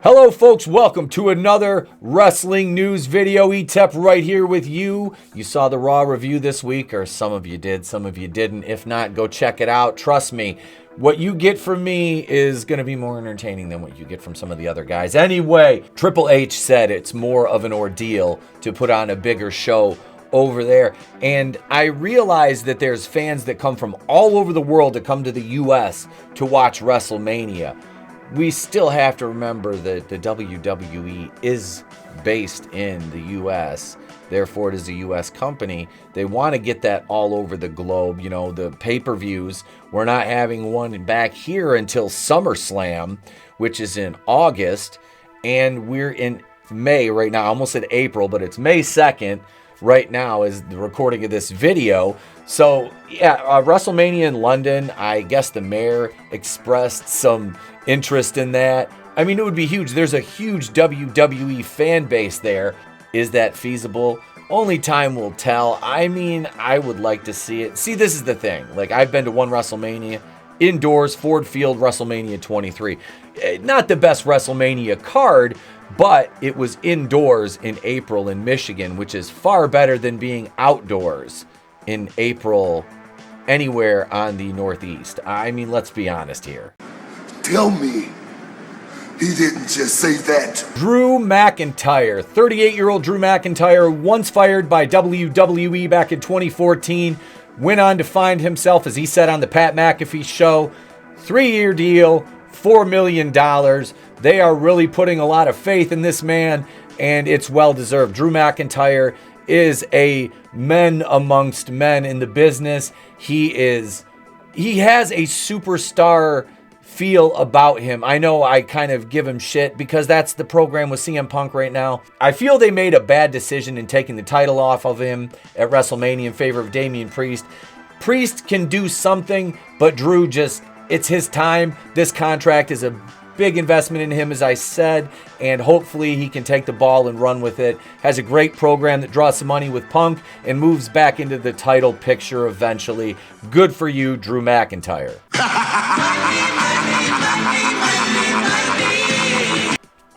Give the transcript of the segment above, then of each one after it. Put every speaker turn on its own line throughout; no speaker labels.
Hello folks, welcome to another wrestling news video. Etep right here with you. You saw the Raw review this week, or some of you did, some of you didn't. If not, go check it out. Trust me, what you get from me is going to be more entertaining than what you get from some of the other guys. Anyway, Triple H said it's more of an ordeal to put on a bigger show over there. And I realize that there's fans that come from all over the world to come to the US to watch WrestleMania. We still have to remember that the WWE is based in the US. Therefore, it is a US company. They want to get that all over the globe. You know, the pay-per-views, we're not having one back here until SummerSlam, which is in August. And we're in May right now. I almost said April, but it's May 2nd. Right now is the recording of this video. So yeah, WrestleMania in London, I guess the mayor expressed some interest in that. I mean, it would be huge. There's a huge WWE fan base there. Is that feasible? Only time will tell. I mean, I would like to see it. See, this is the thing. Like, I've been to one WrestleMania, indoors, Ford Field, WrestleMania 23. Not the best WrestleMania card, but it was indoors in April in Michigan, which is far better than being outdoors in April anywhere on the Northeast. I mean, let's be honest here.
Tell me he didn't just say that.
Drew McIntyre, 38-year-old Drew McIntyre, once fired by WWE back in 2014, went on to find himself, as he said on the Pat McAfee show, 3-year deal, $4 million. They are really putting a lot of faith in this man, and it's well-deserved. Drew McIntyre is a man amongst men in the business. He has a superstar feel about him. I know I kind of give him shit because that's the program with CM Punk right now. I feel they made a bad decision in taking the title off of him at WrestleMania in favor of Damian Priest. Priest can do something, but Drew just, it's his time. This contract is a big investment in him, as I said, and hopefully he can take the ball and run with it. Has a great program that draws some money with Punk and moves back into the title picture eventually. Good for you, Drew McIntyre.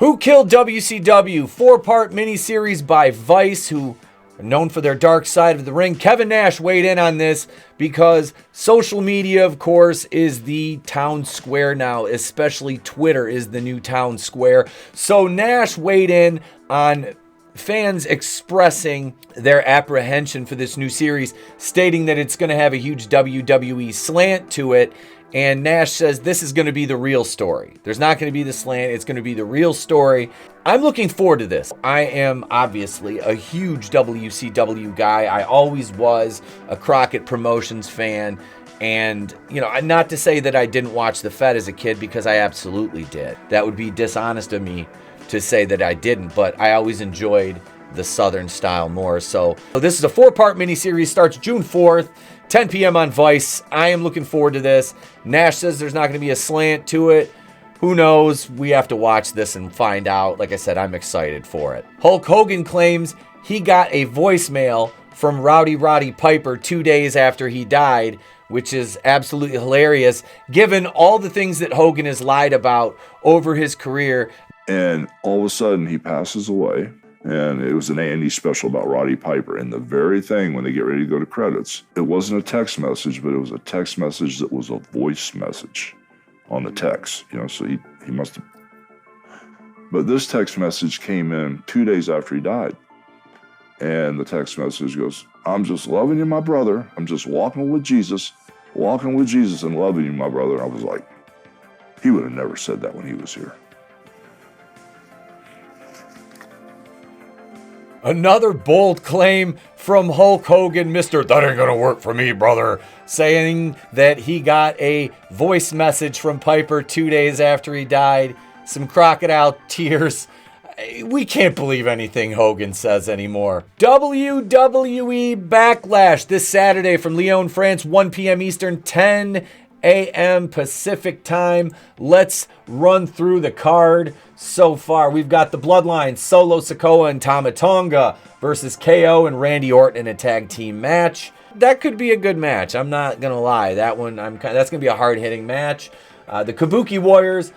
Who Killed WCW? 4-part miniseries by Vice, who are known for their dark side of the ring. Kevin Nash weighed in on this because social media, of course, is the town square now, especially Twitter is the new town square. So Nash weighed in on fans expressing their apprehension for this new series, stating that it's going to have a huge WWE slant to it. And Nash says this is going to be the real story. There's not going to be the slant. It's going to be the real story. I'm looking forward to this. I am obviously a huge WCW guy. I always was a Crockett Promotions fan. And, you know, not to say that I didn't watch The Fed as a kid, because I absolutely did. That would be dishonest of me to say that I didn't. But I always enjoyed the Southern style more. So this is a 4-part miniseries. Starts June 4th. 10 p.m. on Vice. I am looking forward to this. Nash says there's not going to be a slant to it. Who knows? We have to watch this and find out. Like I said, I'm excited for it. Hulk Hogan claims he got a voicemail from Rowdy Roddy Piper 2 days after he died, which is absolutely hilarious, given all the things that Hogan has lied about over his career.
And all of a sudden, he passes away. And it was an A&E special about Roddy Piper. And the very thing, when they get ready to go to credits, it wasn't a text message, but it was a text message that was a voice message on the text. You know, so he must have. But this text message came in 2 days after he died. And the text message goes, "I'm just loving you, my brother. I'm just walking with Jesus and loving you, my brother." And I was like, he would have never said that when he was here.
Another bold claim from Hulk Hogan, Mr. "That ain't gonna work for me, brother," saying that he got a voice message from Piper 2 days after he died. Some crocodile tears. We can't believe anything Hogan says anymore. WWE Backlash this Saturday from Lyon, France, 1 p.m. Eastern, 10 a.m. Pacific time. Let's run through the card so far. We've got the Bloodline, Solo Sikoa and Tama Tonga versus KO and Randy Orton in a tag team match. That could be a good match. I'm not gonna lie. That's gonna be a hard-hitting match. The Kabuki Warriors,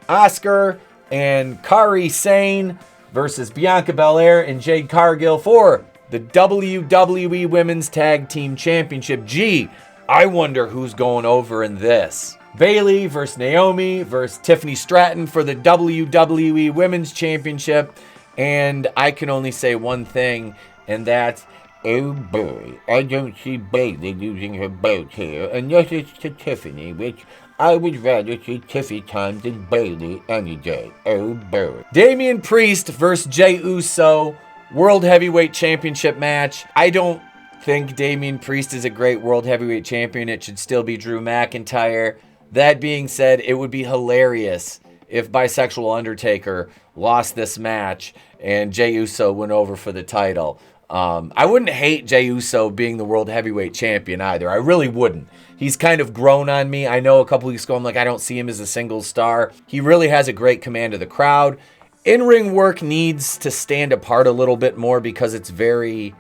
Oscar, and Kairi Sane versus Bianca Belair and Jade Cargill for the WWE Women's Tag Team Championship. Gee, I wonder who's going over in this. Bayley versus Naomi versus Tiffany Stratton for the WWE Women's Championship. And I can only say one thing, and that's, oh boy, I don't see Bayley losing her belt here, unless it's to Tiffany, which I would rather see Tiffy time than Bayley any day. Oh boy. Damian Priest versus Jey Uso, World Heavyweight Championship match. I don't think Damian Priest is a great World Heavyweight Champion. It should still be Drew McIntyre. That being said, it would be hilarious if Bisexual Undertaker lost this match and Jey Uso went over for the title. I wouldn't hate Jey Uso being the World Heavyweight Champion either. I really wouldn't. He's kind of grown on me. I know a couple weeks ago I'm like, I don't see him as a single star. He really has a great command of the crowd. In-ring work needs to stand apart a little bit more because it's very,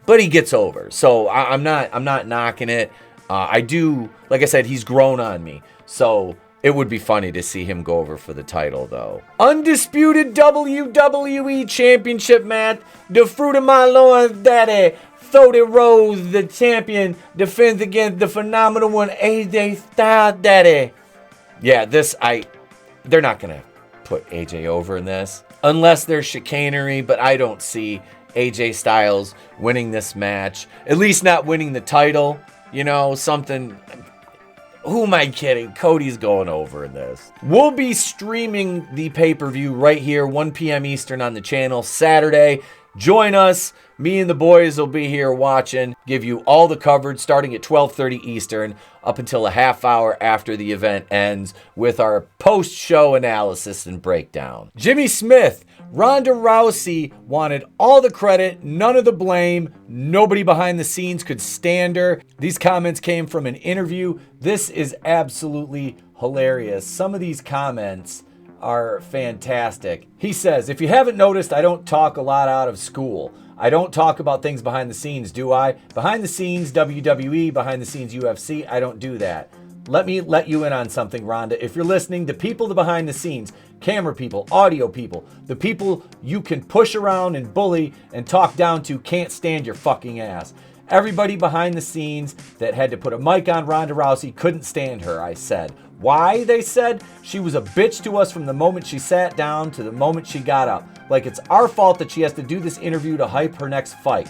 but he gets over. So I'm not knocking it. I do, like I said, he's grown on me. So it would be funny to see him go over for the title, though. Undisputed WWE Championship match. The fruit of my loins, daddy. Cody Rhodes, the champion, defends against the phenomenal one, AJ Styles, daddy. Yeah, they're not going to put AJ over in this. Unless there's chicanery, but I don't see AJ Styles winning this match. At least not winning the title. You know, something... Who am I kidding? Cody's going over in this. We'll be streaming the pay-per-view right here, 1 p.m. Eastern on the channel, Saturday. Join us. Me and the boys will be here watching, give you all the coverage starting at 12:30 Eastern up until a half hour after the event ends with our post-show analysis and breakdown. Jimmy Smith, Ronda Rousey wanted all the credit, none of the blame. Nobody behind the scenes could stand her. These comments came from an interview. This is absolutely hilarious. Some of these comments are fantastic. He says, if you haven't noticed, I don't talk a lot out of school. I don't talk about things behind the scenes, do I? Behind the scenes, WWE, behind the scenes, UFC, I don't do that. Let me let you in on something, Rhonda. If you're listening, the people behind the scenes, camera people, audio people, the people you can push around and bully and talk down to can't stand your fucking ass. Everybody behind the scenes that had to put a mic on Ronda Rousey couldn't stand her, I said. Why, they said? She was a bitch to us from the moment she sat down to the moment she got up. Like it's our fault that she has to do this interview to hype her next fight.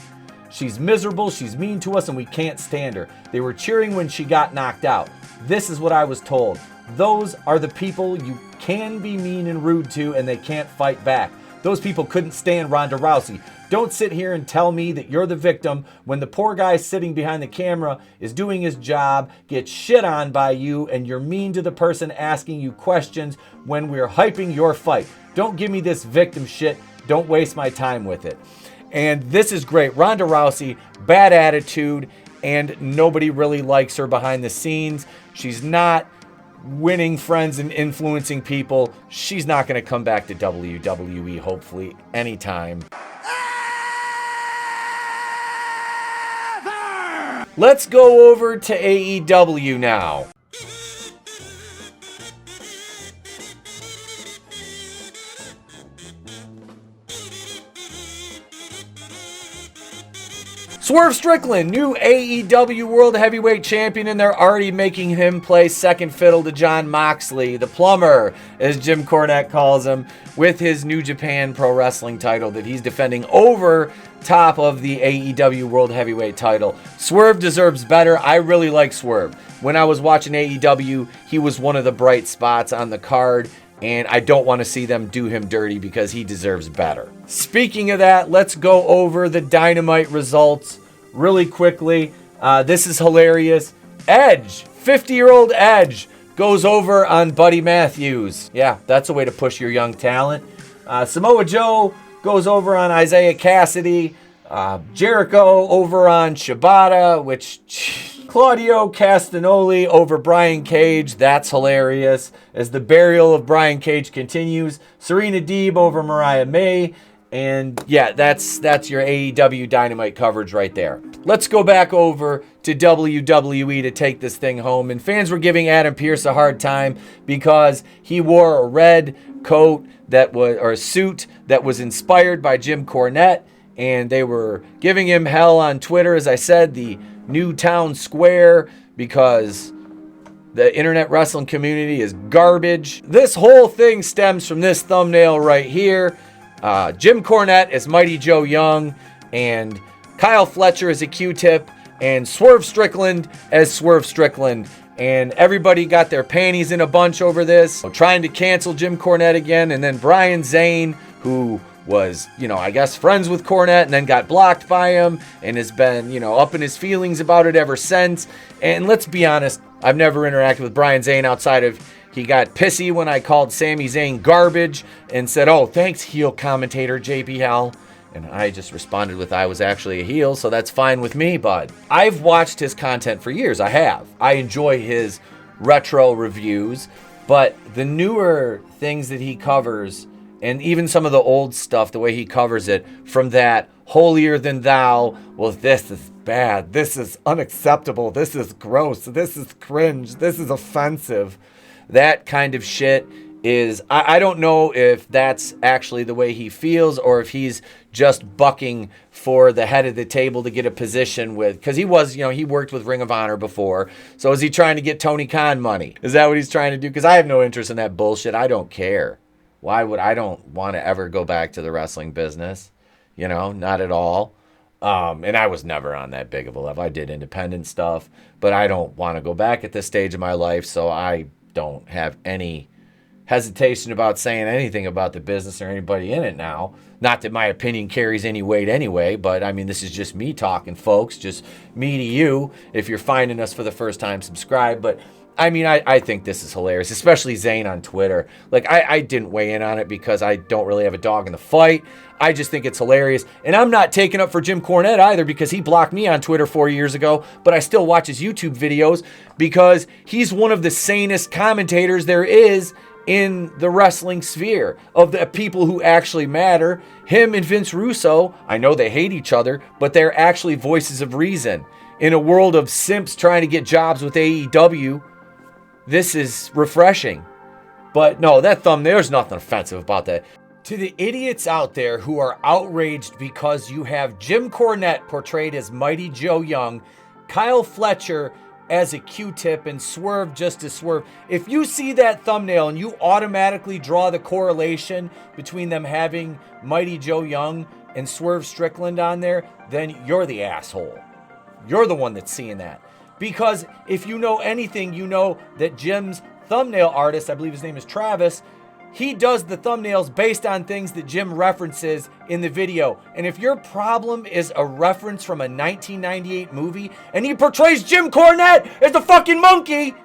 She's miserable, she's mean to us, and we can't stand her. They were cheering when she got knocked out. This is what I was told. Those are the people you can be mean and rude to, and they can't fight back. Those people couldn't stand Ronda Rousey. Don't sit here and tell me that you're the victim when the poor guy sitting behind the camera is doing his job, gets shit on by you, and you're mean to the person asking you questions when we're hyping your fight. Don't give me this victim shit. Don't waste my time with it. And this is great. Ronda Rousey, bad attitude, and nobody really likes her behind the scenes. She's not winning friends and influencing people. She's not going to come back to WWE, hopefully, anytime. Let's go over to AEW now. Swerve Strickland, new AEW World Heavyweight Champion, and they're already making him play second fiddle to Jon Moxley, the plumber, as Jim Cornette calls him, with his New Japan Pro Wrestling title that he's defending over top of the AEW World Heavyweight title. Swerve deserves better. I really like Swerve. When I was watching AEW, he was one of the bright spots on the card, and I don't want to see them do him dirty because he deserves better. Speaking of that, let's go over the Dynamite results really quickly. This is hilarious. Edge, 50-year-old Edge, goes over on Buddy Matthews. Yeah, that's a way to push your young talent. Samoa Joe goes over on Isaiah Cassidy. Jericho over on Shibata, which... Claudio Castagnoli over Brian Cage. That's hilarious. As the burial of Brian Cage continues. Serena Deeb over Mariah May. And yeah, that's your AEW Dynamite coverage right there. Let's go back over to WWE to take this thing home. And fans were giving Adam Pearce a hard time because he wore a red coat or a suit that was inspired by Jim Cornette. And they were giving him hell on Twitter, as I said, the Newtown Square, because the internet wrestling community is garbage. This whole thing stems from this thumbnail right here. Jim Cornette as Mighty Joe Young, and Kyle Fletcher as a Q-Tip, and Swerve Strickland as Swerve Strickland. And everybody got their panties in a bunch over this, trying to cancel Jim Cornette again. And then Brian Zane, who was, I guess friends with Cornette and then got blocked by him and has been, up in his feelings about it ever since. And let's be honest, I've never interacted with Brian Zane outside of he got pissy when I called Sami Zayn garbage and said, "Oh, thanks, heel commentator JB Hell." And I just responded with, I was actually a heel, so that's fine with me, bud. I've watched his content for years. I have. I enjoy his retro reviews, but the newer things that he covers, and even some of the old stuff, the way he covers it, from that holier than thou, well, this is bad, this is unacceptable, this is gross, this is cringe, this is offensive. That kind of shit is, I don't know if that's actually the way he feels or if he's just bucking for the head of the table to get a position with, because he was, he worked with Ring of Honor before. So is he trying to get Tony Khan money? Is that what he's trying to do? Because I have no interest in that bullshit. I don't care. I don't want to ever go back to the wrestling business, not at all. And I was never on that big of a level. I did independent stuff, but I don't want to go back at this stage of my life. So I don't have any hesitation about saying anything about the business or anybody in it now. Not that my opinion carries any weight anyway, but I mean, this is just me talking, folks, just me to you. If you're finding us for the first time, subscribe. But I mean, I think this is hilarious, especially Zane on Twitter. Like, I didn't weigh in on it because I don't really have a dog in the fight. I just think it's hilarious. And I'm not taking up for Jim Cornette either because he blocked me on Twitter 4 years ago, but I still watch his YouTube videos because he's one of the sanest commentators there is in the wrestling sphere of the people who actually matter. Him and Vince Russo, I know they hate each other, but they're actually voices of reason. In a world of simps trying to get jobs with AEW, this is refreshing. But no, that thumbnail, there's nothing offensive about that. To the idiots out there who are outraged because you have Jim Cornette portrayed as Mighty Joe Young, Kyle Fletcher as a Q-Tip, and Swerve just as Swerve. If you see that thumbnail and you automatically draw the correlation between them having Mighty Joe Young and Swerve Strickland on there, then you're the asshole. You're the one that's seeing that. Because if you know anything, you know that Jim's thumbnail artist, I believe his name is Travis, he does the thumbnails based on things that Jim references in the video. And if your problem is a reference from a 1998 movie and he portrays Jim Cornette as the fucking monkey,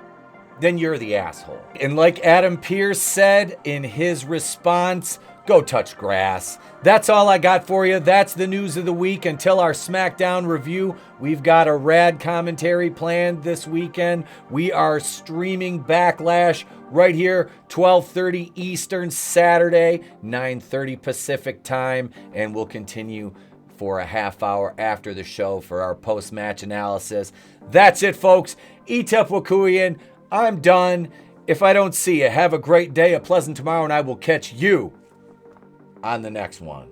then you're the asshole. And like Adam Pearce said in his response, go touch grass. That's all I got for you. That's the news of the week. Until our SmackDown review, we've got a rad commentary planned this weekend. We are streaming Backlash right here, 12:30 Eastern Saturday, 9:30 Pacific time, and we'll continue for a half hour after the show for our post-match analysis. That's it, folks. Etep Wakuian, I'm done. If I don't see you, have a great day, a pleasant tomorrow, and I will catch you on the next one.